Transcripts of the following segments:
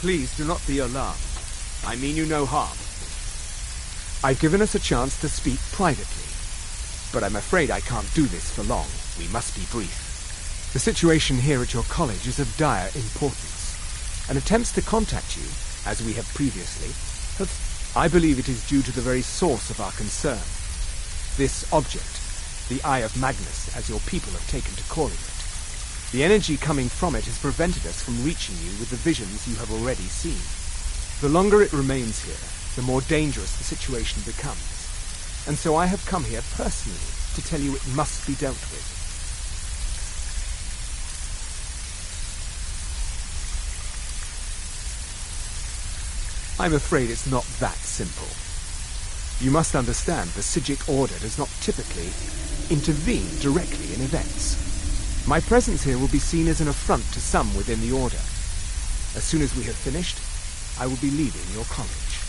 Please do not be alarmed. I mean you no harm. I've given us a chance to speak privately, but I'm afraid I can't do this for long. We must be brief. The situation here at your college is of dire importance, and attempts to contact you, as we have previously, I believe it is due to the very source of our concern. This object, the Eye of Magnus, as your people have taken to calling it. The energy coming from it has prevented us from reaching you with the visions you have already seen. The longer it remains here, the more dangerous the situation becomes. And so I have come here personally to tell you it must be dealt with. I'm afraid it's not that simple. You must understand the Psijic Order does not typically intervene directly in events. My presence here will be seen as an affront to some within the Order. As soon as we have finished, I will be leaving your college.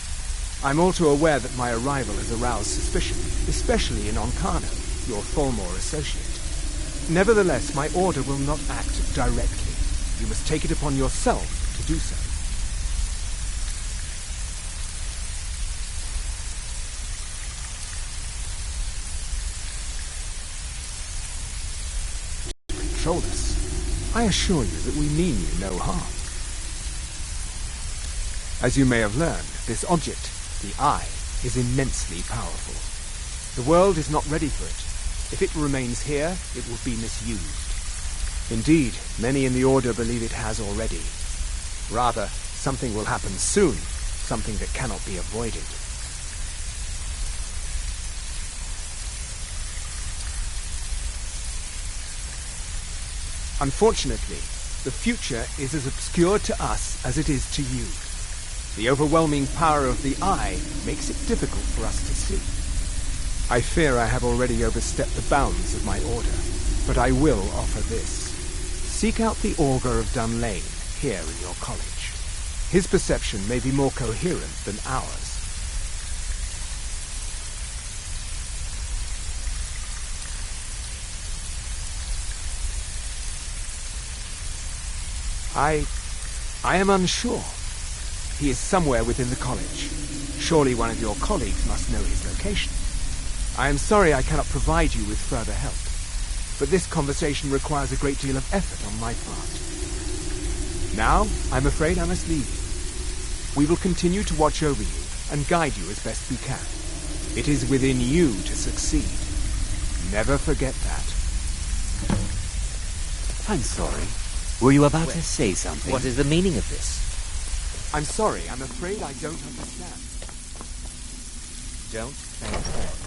I'm also aware that my arrival has aroused suspicion, especially in Oncano, your Tholmor associate. Nevertheless, my order will not act directly. You must take it upon yourself to do so. Control us. I assure you that we mean you no harm. As you may have learned, this object, the Eye, is immensely powerful. The world is not ready for it. If it remains here, it will be misused. Indeed, many in the Order believe it has already. Rather, something will happen soon, something that cannot be avoided. Unfortunately, the future is as obscure to us as it is to you. The overwhelming power of the Eye makes it difficult for us to see. I fear I have already overstepped the bounds of my order, but I will offer this. Seek out the Augur of Dunlane here in your college. His perception may be more coherent than ours. I am unsure. He is somewhere within the college. Surely one of your colleagues must know his location. I am sorry I cannot provide you with further help, but this conversation requires a great deal of effort on my part. Now, I'm afraid I must leave you. We will continue to watch over you and guide you as best we can. It is within you to succeed. Never forget that. I'm sorry. Were you about to say something? What is the meaning of this? I'm sorry, I'm afraid I don't understand. Don't thank her.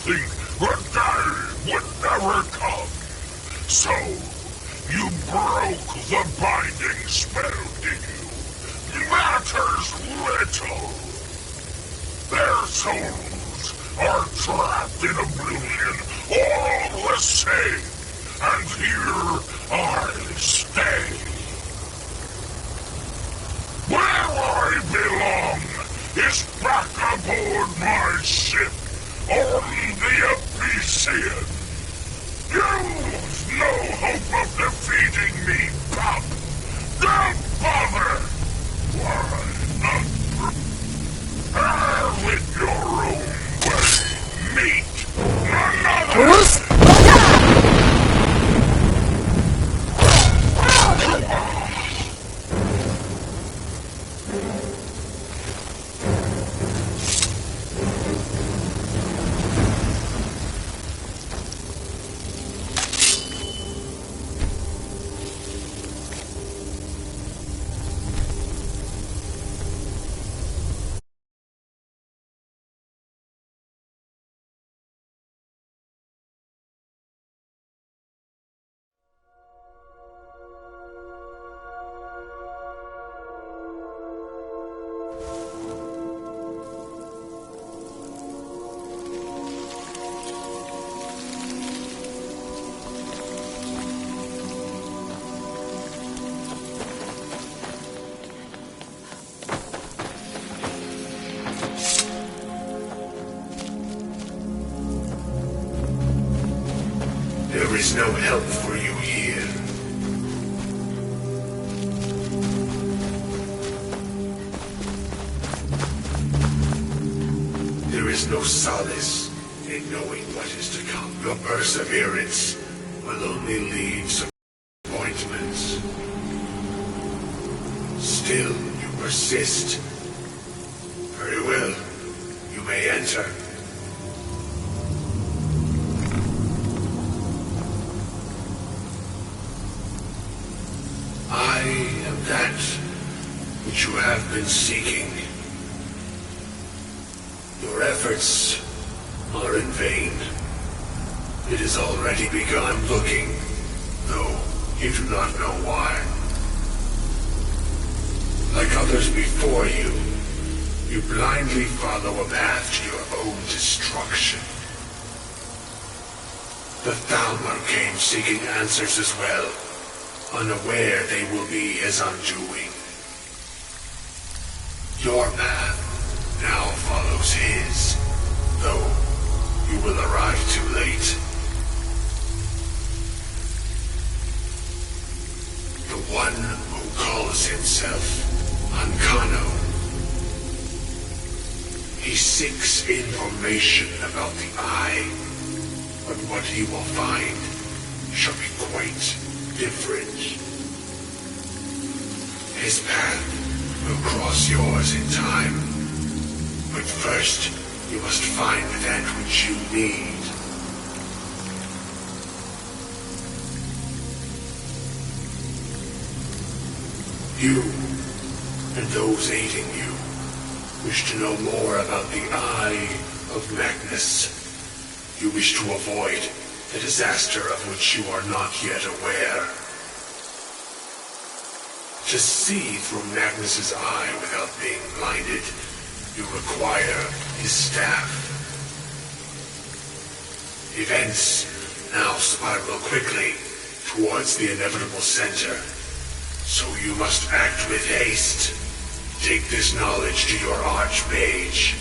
think the day would never come. So, you broke the binding spell, did you? Matters little. Their souls are trapped in oblivion, all the same. And here I stay. Where I belong is back aboard my ship on the Elysian. You've no hope of defeating me, pup. Don't bother. Why not? Have it your own way. Meet another. There is no help for you here. There is no solace in knowing what is to come. Your perseverance will only lead to disappointments. Still, you persist. Very well. You may enter. I am that which you have been seeking. Your efforts are in vain. It has already begun looking, though you do not know why. Like others before you, you blindly follow a path to your own destruction. The Thalmor came seeking answers as well, unaware they will be his undoing. Your path now follows his, though you will arrive too late. The one who calls himself Ancano. He seeks information about the Eye, but what he will find shall be quite different. His path will cross yours in time, but first you must find that which you need. You and those aiding you wish to know more about the Eye of Magnus. You wish to avoid the disaster of which you are not yet aware. To see through Magnus's eye without being blinded, you require his staff. Events now spiral quickly towards the inevitable center, so you must act with haste. Take this knowledge to your Archmage.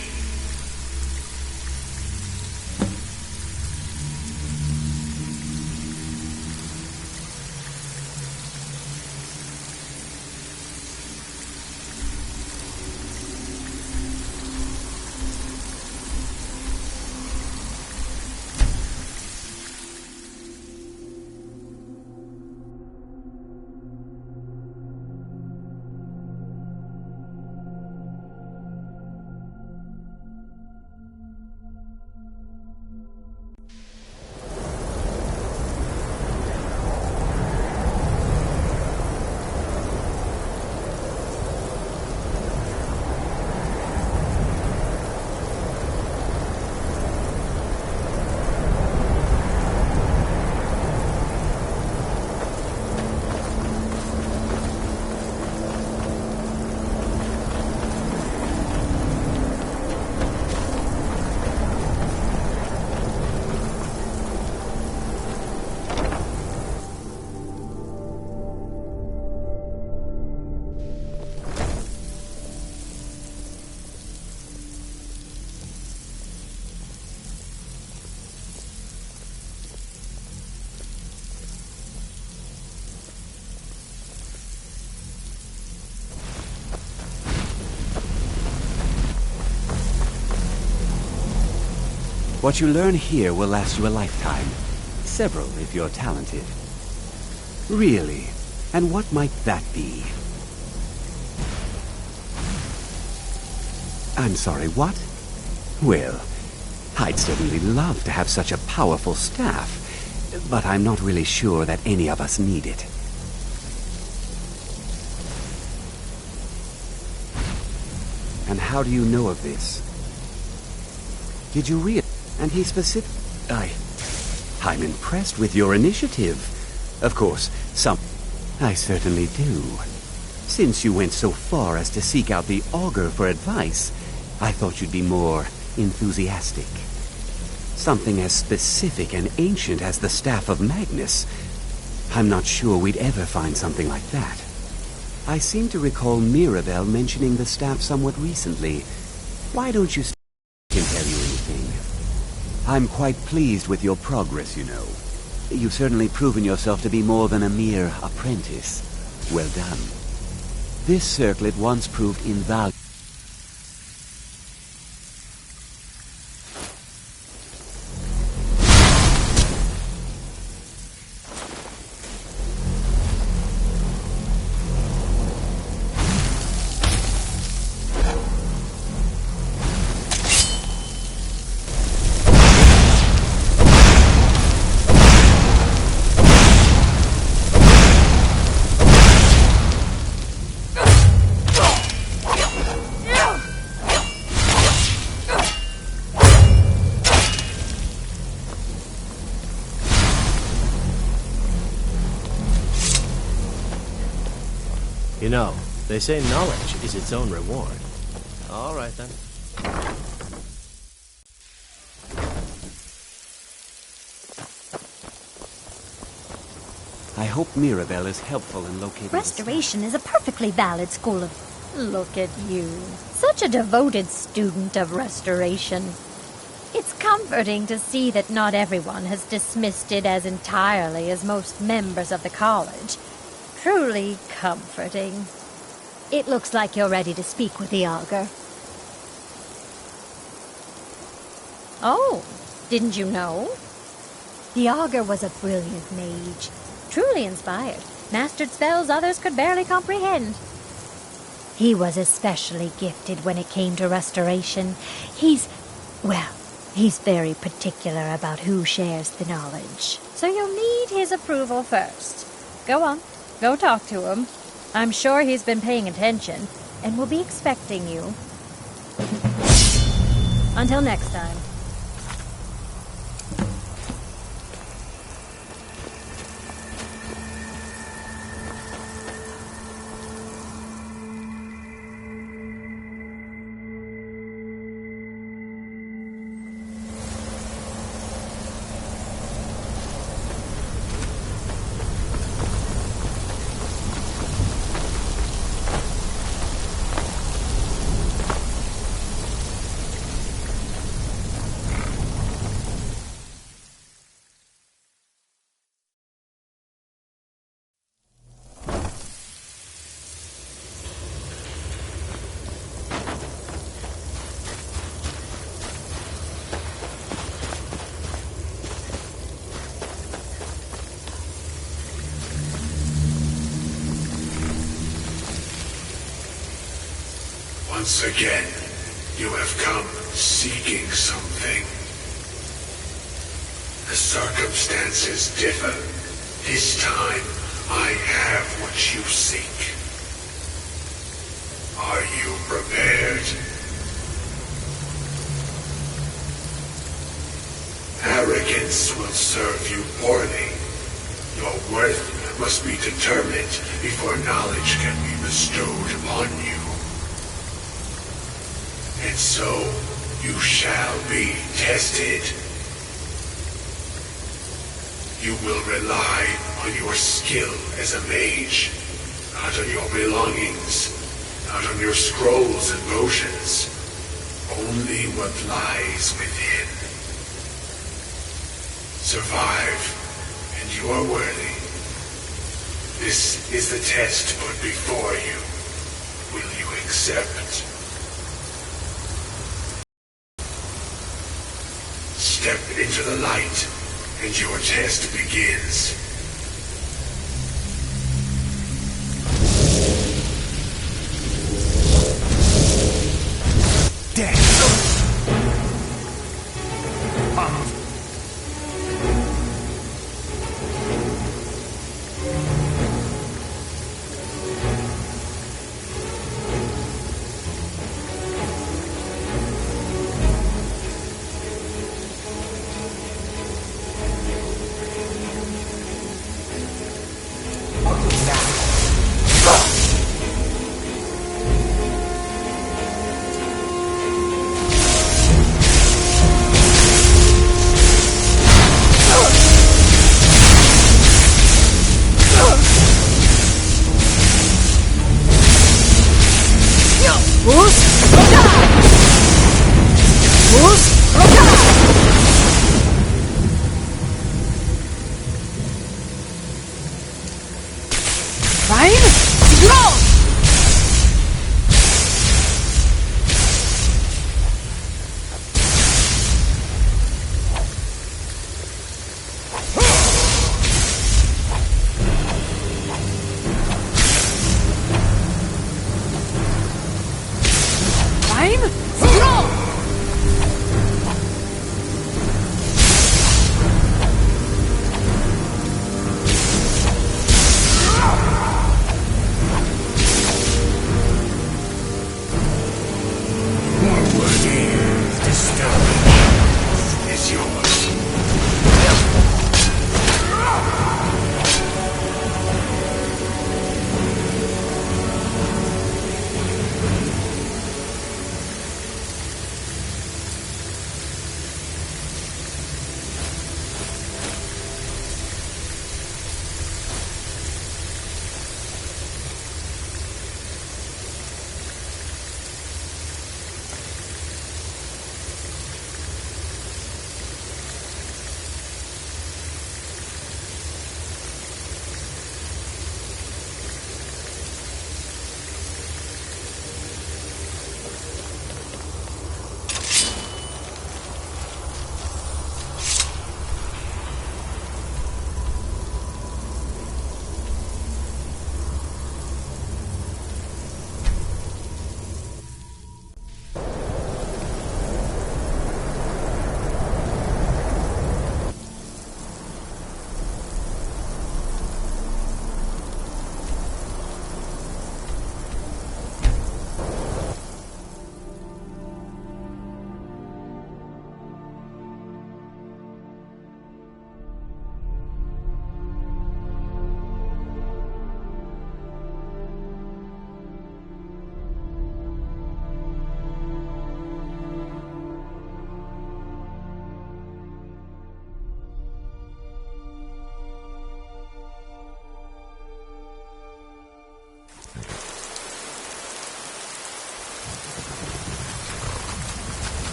What you learn here will last you a lifetime. Several, if you're talented. Really? And what might that be? I'm sorry, what? Well, I'd certainly love to have such a powerful staff, but I'm not really sure that any of us need it. And how do you know of this? Did you read? And he specific... I'm impressed with your initiative. Of course, I certainly do. Since you went so far as to seek out the Augur for advice, I thought you'd be more enthusiastic. Something as specific and ancient as the Staff of Magnus. I'm not sure we'd ever find something like that. I seem to recall Mirabelle mentioning the staff somewhat recently. Why don't you... I can tell you anything. I'm quite pleased with your progress, you know. You've certainly proven yourself to be more than a mere apprentice. Well done. This circlet once proved invaluable. You know, they say knowledge is its own reward. All right, then. I hope Mirabelle is helpful in locating... Restoration is a perfectly valid school of... Look at you. Such a devoted student of restoration. It's comforting to see that not everyone has dismissed it as entirely as most members of the college. Truly comforting. It looks like you're ready to speak with the Augur. Oh, didn't you know? The Augur was a brilliant mage. Truly inspired. Mastered spells others could barely comprehend. He was especially gifted when it came to restoration. He's very particular about who shares the knowledge. So you'll need his approval first. Go on. Go talk to him. I'm sure he's been paying attention and will be expecting you. Until next time. Once again, you have come seeking something. The circumstances differ. This time, I have what you seek. Are you prepared? Arrogance will serve you poorly. Your worth must be determined before knowledge can be bestowed upon you. And so, you shall be tested. You will rely on your skill as a mage, not on your belongings, not on your scrolls and potions, only what lies within. Survive, and you are worthy. This is the test put before you. Will you accept? Step into the light, and your test begins.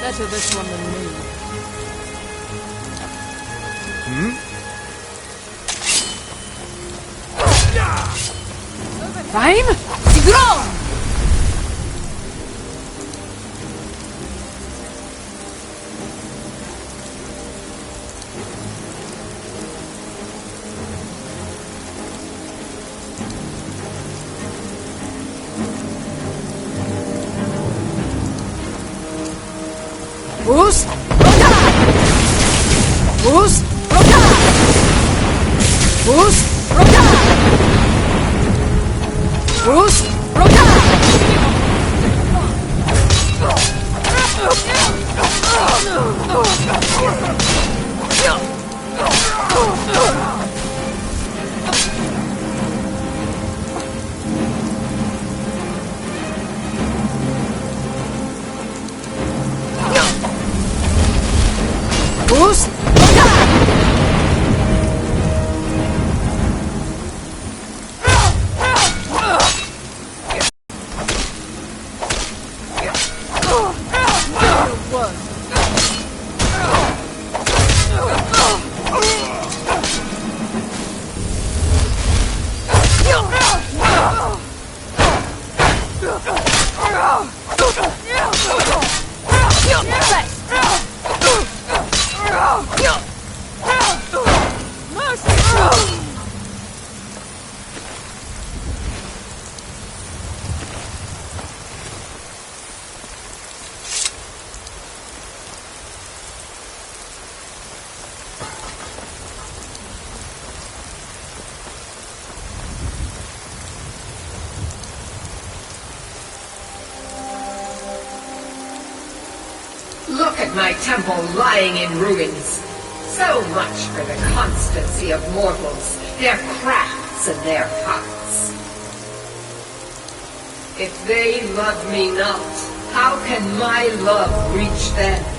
Better this one than me. Fine? Sigron! Bus, rota! Bus, rota! Bus, rota! Bus, rota! Bus, rota! Look at my temple lying in ruins. So much for the constancy of mortals, their crafts and their hearts. If they love me not, how can my love reach them?